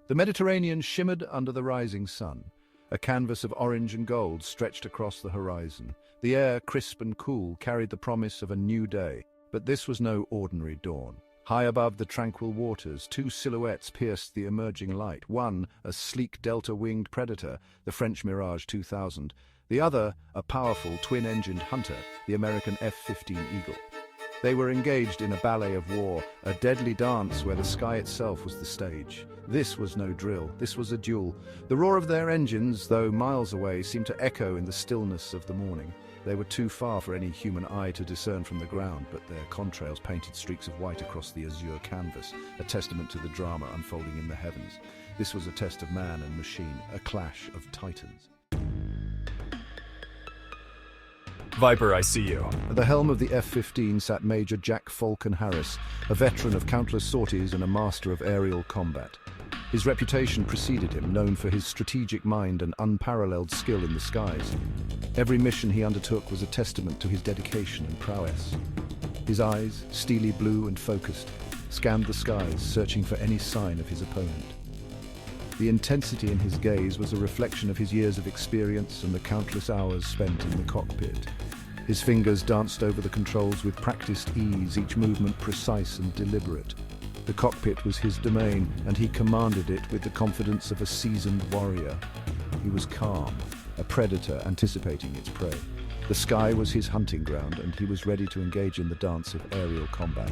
The Mediterranean shimmered under the rising sun. A canvas of orange and gold stretched across the horizon. The air, crisp and cool, carried the promise of a new day. But this was no ordinary dawn. High above the tranquil waters, two silhouettes pierced the emerging light. One, a sleek delta-winged predator, the French Mirage 2000. The other, a powerful twin-engined hunter, the American F-15 Eagle. They were engaged in a ballet of war, a deadly dance where the sky itself was the stage. This was no drill, this was a duel. The roar of their engines, though miles away, seemed to echo in the stillness of the morning. They were too far for any human eye to discern from the ground, but their contrails painted streaks of white across the azure canvas, a testament to the drama unfolding in the heavens. This was a test of man and machine, a clash of titans. Viper, I see you. At the helm of the F-15 sat Major Jack Falcon Harris, a veteran of countless sorties and a master of aerial combat. His reputation preceded him, known for his strategic mind and unparalleled skill in the skies. Every mission he undertook was a testament to his dedication and prowess. His eyes, steely blue and focused, scanned the skies, searching for any sign of his opponent. The intensity in his gaze was a reflection of his years of experience and the countless hours spent in the cockpit. His fingers danced over the controls with practiced ease, each movement precise and deliberate. The cockpit was his domain, and he commanded it with the confidence of a seasoned warrior. He was calm, a predator anticipating its prey. The sky was his hunting ground, and he was ready to engage in the dance of aerial combat.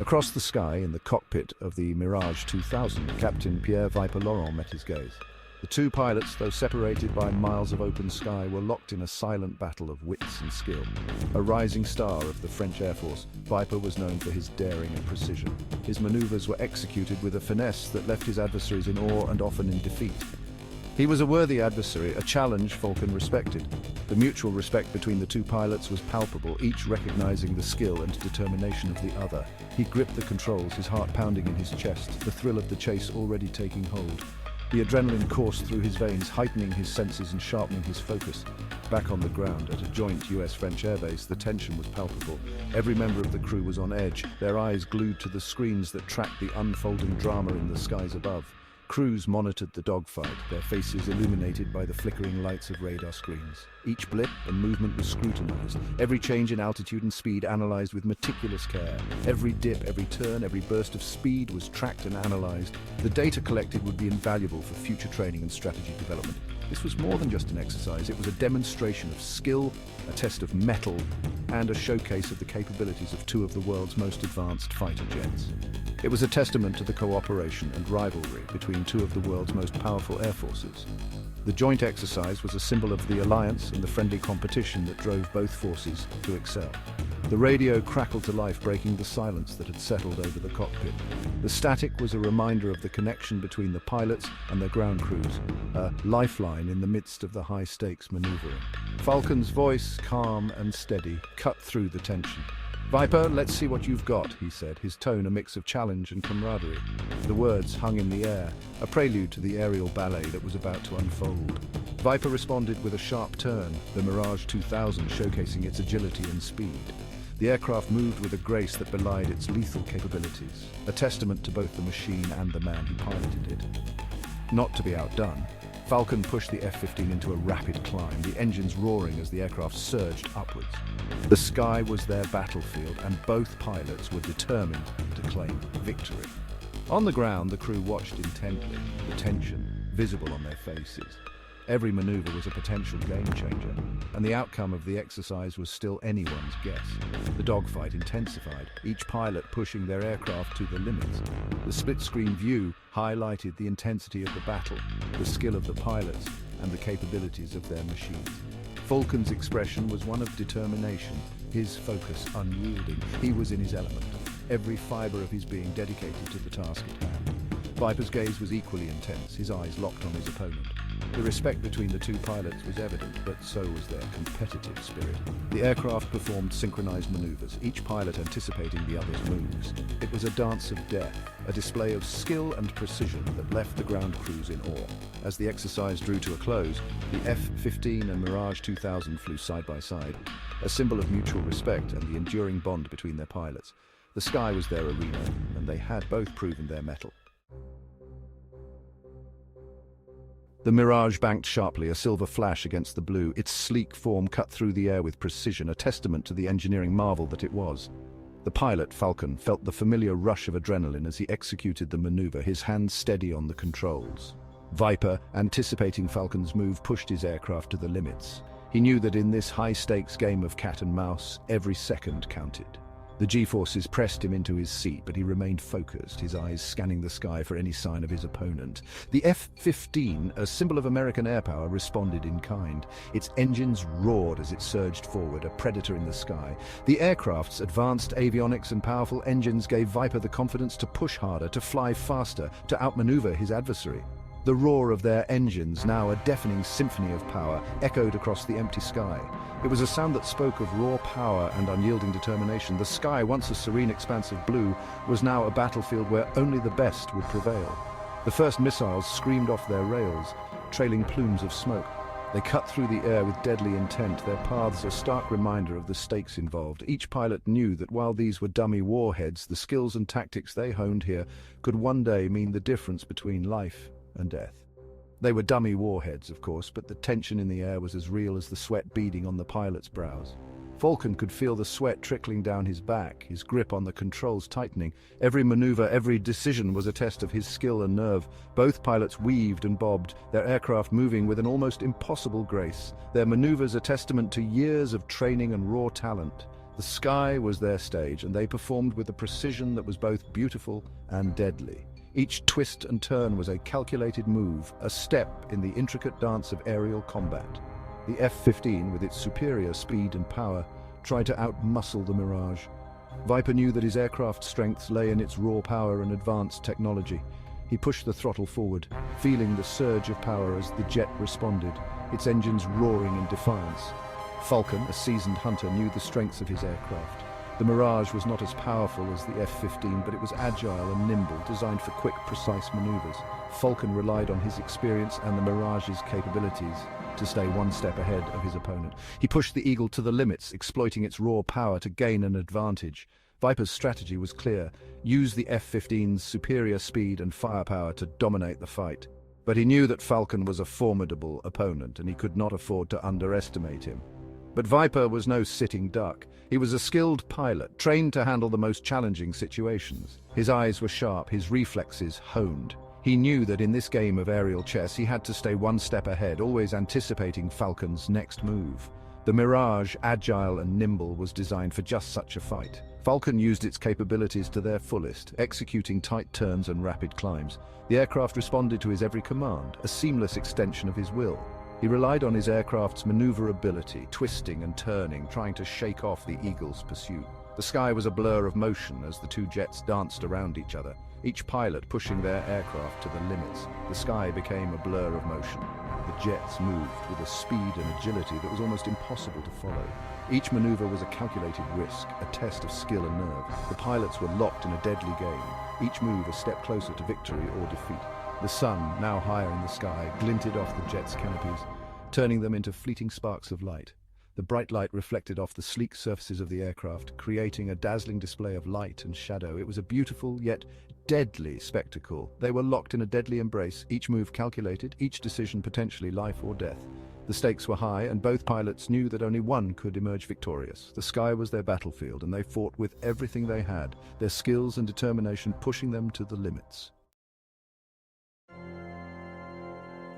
Across the sky, in the cockpit of the Mirage 2000, Captain Pierre Viper Laurent met his gaze. The two pilots, though separated by miles of open sky, were locked in a silent battle of wits and skill. A rising star of the French Air Force, Viper was known for his daring and precision. His maneuvers were executed with a finesse that left his adversaries in awe and often in defeat. He was a worthy adversary, a challenge Falcon respected. The mutual respect between the two pilots was palpable, each recognizing the skill and determination of the other. He gripped the controls, his heart pounding in his chest, the thrill of the chase already taking hold. The adrenaline coursed through his veins, heightening his senses and sharpening his focus. Back on the ground, at a joint US-French airbase, the tension was palpable. Every member of the crew was on edge, their eyes glued to the screens that tracked the unfolding drama in the skies above. Crews monitored the dogfight, their faces illuminated by the flickering lights of radar screens. Each blip and movement was scrutinized, every change in altitude and speed analyzed with meticulous care. Every dip, every turn, every burst of speed was tracked and analyzed. The data collected would be invaluable for future training and strategy development. This was more than just an exercise, it was a demonstration of skill, a test of mettle, and a showcase of the capabilities of two of the world's most advanced fighter jets. It was a testament to the cooperation and rivalry between two of the world's most powerful air forces. The joint exercise was a symbol of the alliance and the friendly competition that drove both forces to excel. The radio crackled to life, breaking the silence that had settled over the cockpit. The static was a reminder of the connection between the pilots and their ground crews, a lifeline in the midst of the high-stakes maneuvering. Falcon's voice, calm and steady, cut through the tension. "Viper, let's see what you've got," he said, his tone a mix of challenge and camaraderie. The words hung in the air, a prelude to the aerial ballet that was about to unfold. Viper responded with a sharp turn, the Mirage 2000 showcasing its agility and speed. The aircraft moved with a grace that belied its lethal capabilities, a testament to both the machine and the man who piloted it. Not to be outdone, Falcon pushed the F-15 into a rapid climb, the engines roaring as the aircraft surged upwards. The sky was their battlefield, and both pilots were determined to claim victory. On the ground, the crew watched intently, the tension visible on their faces. Every maneuver was a potential game-changer, and the outcome of the exercise was still anyone's guess. The dogfight intensified, each pilot pushing their aircraft to the limits. The split-screen view highlighted the intensity of the battle, the skill of the pilots, and the capabilities of their machines. Falcon's expression was one of determination, his focus unyielding. He was in his element, every fiber of his being dedicated to the task at hand. Viper's gaze was equally intense, his eyes locked on his opponent. The respect between the two pilots was evident, but so was their competitive spirit. The aircraft performed synchronized maneuvers, each pilot anticipating the other's moves. It was a dance of death, a display of skill and precision that left the ground crews in awe. As the exercise drew to a close, the F-15 and Mirage 2000 flew side by side, a symbol of mutual respect and the enduring bond between their pilots. The sky was their arena, and they had both proven their mettle. The Mirage banked sharply, a silver flash against the blue. Its sleek form cut through the air with precision, a testament to the engineering marvel that it was. The pilot, Falcon, felt the familiar rush of adrenaline as he executed the maneuver, his hands steady on the controls. Viper, anticipating Falcon's move, pushed his aircraft to the limits. He knew that in this high-stakes game of cat and mouse, every second counted. The G-forces pressed him into his seat, but he remained focused, his eyes scanning the sky for any sign of his opponent. The F-15, a symbol of American air power, responded in kind. Its engines roared as it surged forward, a predator in the sky. The aircraft's advanced avionics and powerful engines gave Viper the confidence to push harder, to fly faster, to outmaneuver his adversary. The roar of their engines, now a deafening symphony of power, echoed across the empty sky. It was a sound that spoke of raw power and unyielding determination. The sky, once a serene expanse of blue, was now a battlefield where only the best would prevail. The first missiles screamed off their rails, trailing plumes of smoke. They cut through the air with deadly intent, their paths a stark reminder of the stakes involved. Each pilot knew that while these were dummy warheads, the skills and tactics they honed here could one day mean the difference between life and death. They were dummy warheads, of course, but the tension in the air was as real as the sweat beading on the pilot's brows. Falcon could feel the sweat trickling down his back, his grip on the controls tightening. Every maneuver, every decision was a test of his skill and nerve. Both pilots weaved and bobbed, their aircraft moving with an almost impossible grace, their maneuvers a testament to years of training and raw talent. The sky was their stage, and they performed with a precision that was both beautiful and deadly. Each twist and turn was a calculated move, a step in the intricate dance of aerial combat. The F-15, with its superior speed and power, tried to outmuscle the Mirage. Viper knew that his aircraft's strengths lay in its raw power and advanced technology. He pushed the throttle forward, feeling the surge of power as the jet responded, its engines roaring in defiance. Falcon, a seasoned hunter, knew the strengths of his aircraft. The Mirage was not as powerful as the F-15, but it was agile and nimble, designed for quick, precise maneuvers. Falcon relied on his experience and the Mirage's capabilities to stay one step ahead of his opponent. He pushed the Eagle to the limits, exploiting its raw power to gain an advantage. Viper's strategy was clear: use the F-15's superior speed and firepower to dominate the fight. But he knew that Falcon was a formidable opponent, and he could not afford to underestimate him. But Viper was no sitting duck. He was a skilled pilot, trained to handle the most challenging situations. His eyes were sharp, his reflexes honed. He knew that in this game of aerial chess, he had to stay one step ahead, always anticipating Falcon's next move. The Mirage, agile and nimble, was designed for just such a fight. Falcon used its capabilities to their fullest, executing tight turns and rapid climbs. The aircraft responded to his every command, a seamless extension of his will. He relied on his aircraft's maneuverability, twisting and turning, trying to shake off the Eagle's pursuit. The sky was a blur of motion as the two jets danced around each other, each pilot pushing their aircraft to the limits. The sky became a blur of motion. The jets moved with a speed and agility that was almost impossible to follow. Each maneuver was a calculated risk, a test of skill and nerve. The pilots were locked in a deadly game, each move a step closer to victory or defeat. The sun, now higher in the sky, glinted off the jets' canopies, turning them into fleeting sparks of light. The bright light reflected off the sleek surfaces of the aircraft, creating a dazzling display of light and shadow. It was a beautiful, yet deadly spectacle. They were locked in a deadly embrace, each move calculated, each decision potentially life or death. The stakes were high, and both pilots knew that only one could emerge victorious. The sky was their battlefield, and they fought with everything they had, their skills and determination pushing them to the limits.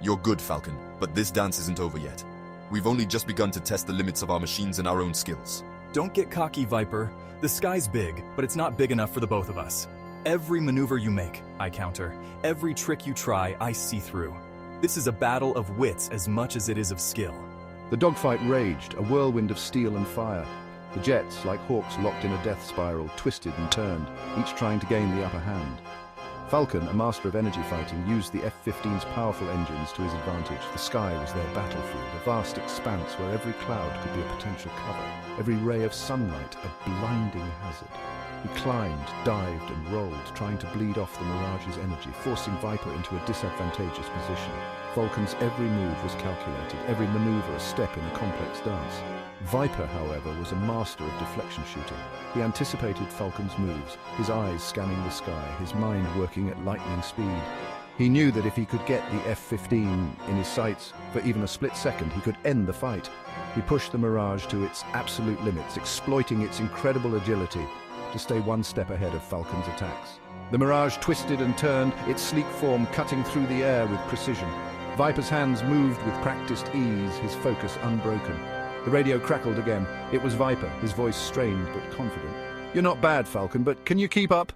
You're good, Falcon, but this dance isn't over yet. We've only just begun to test the limits of our machines and our own skills. Don't get cocky, Viper. The sky's big, but it's not big enough for the both of us. Every maneuver you make, I counter. Every trick you try, I see through. This is a battle of wits as much as it is of skill. The dogfight raged, a whirlwind of steel and fire. The jets, like hawks locked in a death spiral, twisted and turned, each trying to gain the upper hand. Falcon, a master of energy fighting, used the F-15's powerful engines to his advantage. The sky was their battlefield, a vast expanse where every cloud could be a potential cover, every ray of sunlight a blinding hazard. He climbed, dived and rolled, trying to bleed off the Mirage's energy, forcing Viper into a disadvantageous position. Falcon's every move was calculated, every maneuver a step in a complex dance. Viper, however, was a master of deflection shooting. He anticipated Falcon's moves, his eyes scanning the sky, his mind working at lightning speed. He knew that if he could get the F-15 in his sights for even a split second, he could end the fight. He pushed the Mirage to its absolute limits, exploiting its incredible agility to stay one step ahead of Falcon's attacks. The Mirage twisted and turned, its sleek form cutting through the air with precision. Viper's hands moved with practiced ease, his focus unbroken. The radio crackled again. It was Viper, his voice strained but confident. "You're not bad, Falcon, but can you keep up?"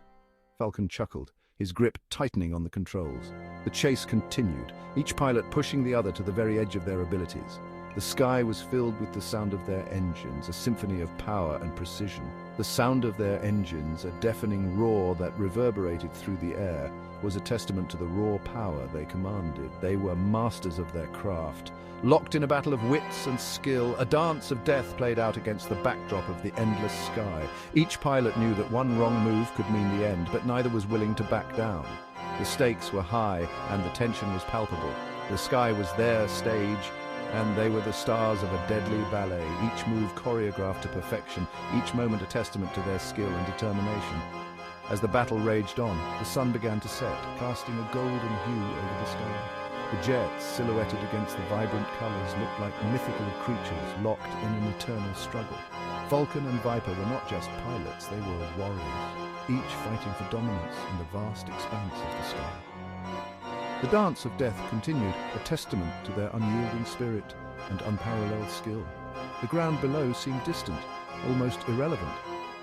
Falcon chuckled, his grip tightening on the controls. The chase continued, each pilot pushing the other to the very edge of their abilities. The sky was filled with the sound of their engines, a symphony of power and precision. The sound of their engines, a deafening roar that reverberated through the air, was a testament to the raw power they commanded. They were masters of their craft. Locked in a battle of wits and skill, a dance of death played out against the backdrop of the endless sky. Each pilot knew that one wrong move could mean the end, but neither was willing to back down. The stakes were high, and the tension was palpable. The sky was their stage, and they were the stars of a deadly ballet, each move choreographed to perfection, each moment a testament to their skill and determination. As the battle raged on, the sun began to set, casting a golden hue over the sky. The jets, silhouetted against the vibrant colors, looked like mythical creatures locked in an eternal struggle. Falcon and Viper were not just pilots, they were warriors, each fighting for dominance in the vast expanse of the sky. The dance of death continued, a testament to their unyielding spirit and unparalleled skill. The ground below seemed distant, almost irrelevant,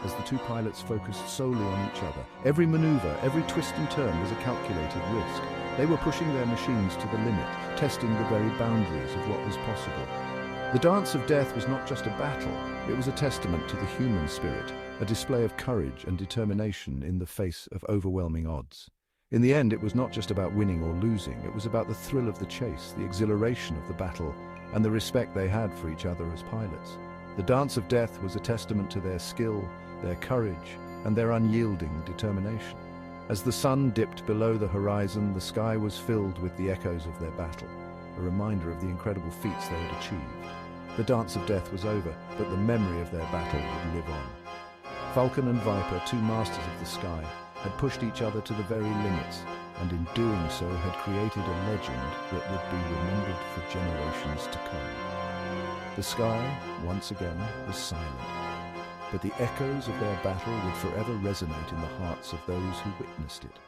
as the two pilots focused solely on each other. Every maneuver, every twist and turn was a calculated risk. They were pushing their machines to the limit, testing the very boundaries of what was possible. The dance of death was not just a battle, it was a testament to the human spirit, a display of courage and determination in the face of overwhelming odds. In the end, it was not just about winning or losing, it was about the thrill of the chase, the exhilaration of the battle, and the respect they had for each other as pilots. The dance of death was a testament to their skill, their courage, and their unyielding determination. As the sun dipped below the horizon, the sky was filled with the echoes of their battle, a reminder of the incredible feats they had achieved. The dance of death was over, but the memory of their battle would live on. Falcon and Viper, two masters of the sky, had pushed each other to the very limits, and in doing so had created a legend that would be remembered for generations to come. The sky, once again, was silent, but the echoes of their battle would forever resonate in the hearts of those who witnessed it.